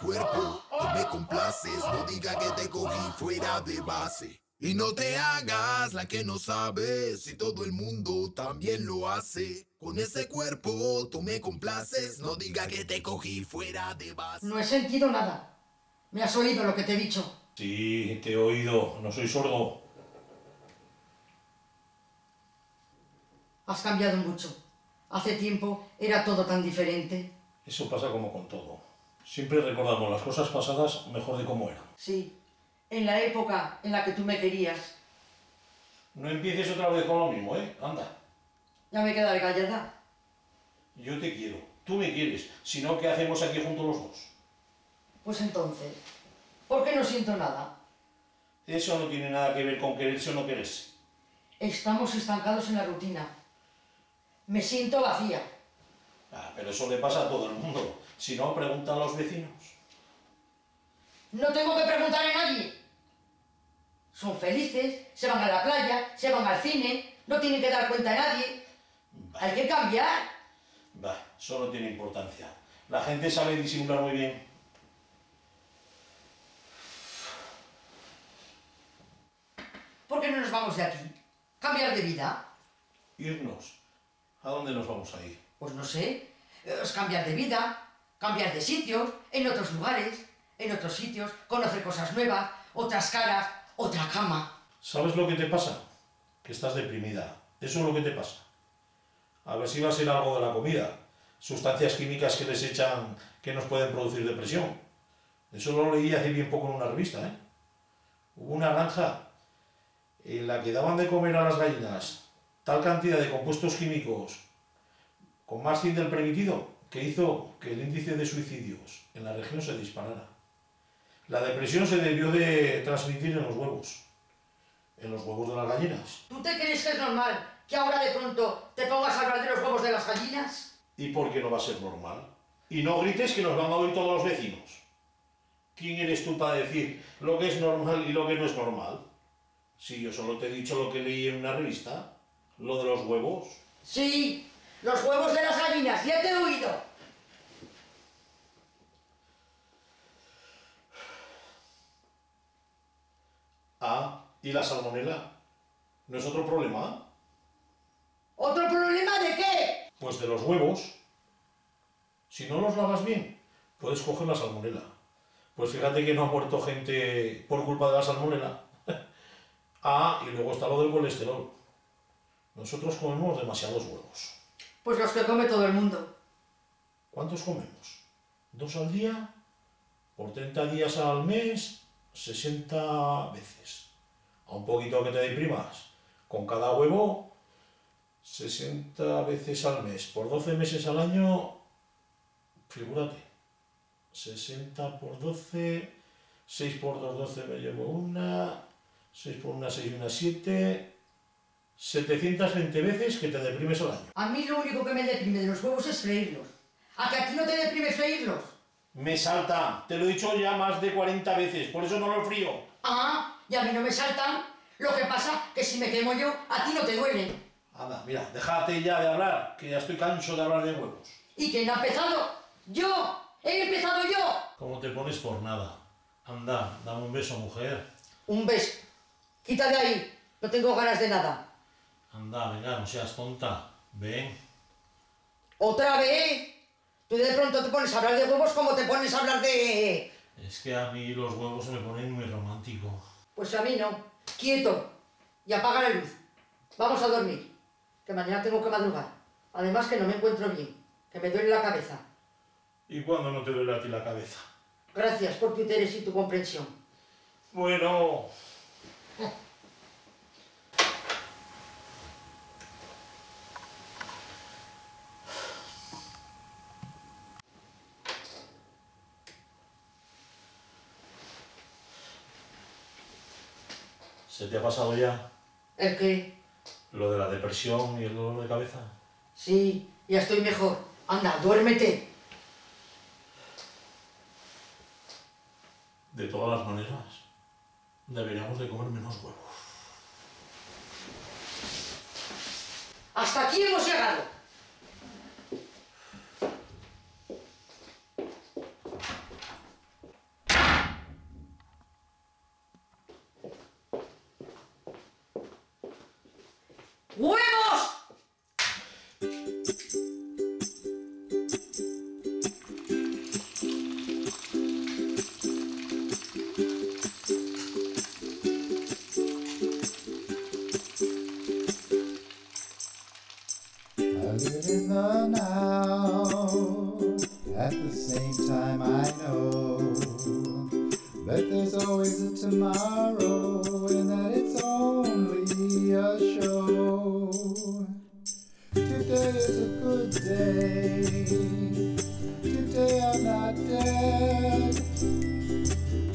cuerpo, tú me complaces. No diga que te cogí fuera de base. Y no te hagas la que no sabes, si todo el mundo también lo hace. Con ese cuerpo tú me complaces, no diga que te cogí fuera de base. No he sentido nada. ¿Me has oído lo que te he dicho? Sí, te he oído, no soy sordo. Has cambiado mucho. Hace tiempo era todo tan diferente. Eso pasa como con todo. Siempre recordamos las cosas pasadas mejor de cómo eran. Sí, en la época en la que tú me querías. No empieces otra vez con lo mismo, ¿eh? Anda. Ya me quedaré callada. Yo te quiero, tú me quieres. Si no, ¿qué hacemos aquí juntos los dos? Pues entonces, ¿por qué no siento nada? Eso no tiene nada que ver con quererse o no quererse. Estamos estancados en la rutina. Me siento vacía. Ah, pero eso le pasa a todo el mundo. Si no, pregunta a los vecinos. No tengo que preguntarle a nadie. Son felices, se van a la playa, se van al cine, no tienen que dar cuenta a nadie. Hay que cambiar. Bah, eso no tiene importancia. La gente sabe disimular muy bien. ¿Por qué no nos vamos de aquí? ¿Cambiar de vida? Irnos. ¿A dónde nos vamos a ir? Pues no sé. Es cambiar de vida, cambiar de sitios, en otros lugares, en otros sitios, conocer cosas nuevas, otras caras, otra cama. ¿Sabes lo que te pasa? Que estás deprimida. Eso es lo que te pasa. A ver si va a ser algo de la comida. Sustancias químicas que les echan que nos pueden producir depresión. Eso lo leí hace bien poco en una revista, ¿eh? Hubo una granja en la que daban de comer a las gallinas tal cantidad de compuestos químicos con más zinc del permitido que hizo que el índice de suicidios en la región se disparara. La depresión se debió de transmitir en los huevos de las gallinas. ¿Tú te crees que es normal que ahora de pronto te pongas a hablar de los huevos de las gallinas? ¿Y por qué no va a ser normal? Y no grites que nos van a oír todos los vecinos. ¿Quién eres tú para decir lo que es normal y lo que no es normal? Si yo solo te he dicho lo que leí en una revista, lo de los huevos. Sí, los huevos de las gallinas, ya te he oído. Ah, ¿y la salmonela? ¿No es otro problema? ¿Otro problema de qué? Pues de los huevos. Si no los lavas bien, puedes coger la salmonela. Pues fíjate que no ha muerto gente por culpa de la salmonela. Ah, y luego está lo del colesterol. Nosotros comemos demasiados huevos. Pues los que come todo el mundo. ¿Cuántos comemos? ¿2 al día? Por 30 días al mes, 60 veces. A un poquito que te deprimas. Con cada huevo, 60 veces al mes. Por 12 meses al año, figúrate. 60 por 12, 6 por 2, 12 me llevo una, 6 por una, 6 y una, 7, 720 veces que te deprimes al año. A mí lo único que me deprime de los huevos es freírlos. ¿A que a ti no te deprime freírlos? Me salta, te lo he dicho ya más de 40 veces, por eso no lo frío. Ah, y a mí no me saltan. Lo que pasa que si me quemo yo, a ti no te duelen. Anda, mira, déjate ya de hablar, que ya estoy canso de hablar de huevos. ¿Y quién ha empezado? ¡Yo! ¡He empezado yo! ¿Cómo te pones por nada? Anda, dame un beso, mujer. Un beso. Quita de ahí. No tengo ganas de nada. Anda, venga, no seas tonta. Ven. ¿Otra vez? Tú de pronto te pones a hablar de huevos como te pones a hablar de... Es que a mí los huevos me ponen muy romántico. Pues a mí no. Quieto. Y apaga la luz. Vamos a dormir. Que mañana tengo que madrugar. Además que no me encuentro bien. Que me duele la cabeza. ¿Y cuándo no te duele a ti la cabeza? Gracias por tu interés y tu comprensión. Bueno... ¿Se te ha pasado ya ¿El qué? lo de la depresión y el dolor de cabeza? Sí, ya estoy mejor. Anda, duérmete. De todas las maneras, deberíamos de comer menos huevos. Hasta aquí hemos llegado. ¡Huevos! I live in the now, at the same time I know that there's always a tomorrow and that it's only a show. Today is a good day, today I'm not dead,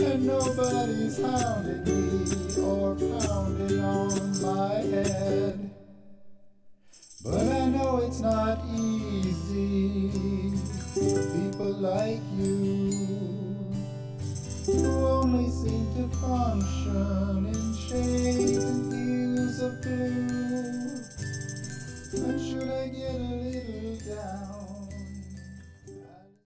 and nobody's hounding me or pounding on my head. But I know it's not easy for people like you, who only seem to function in shades and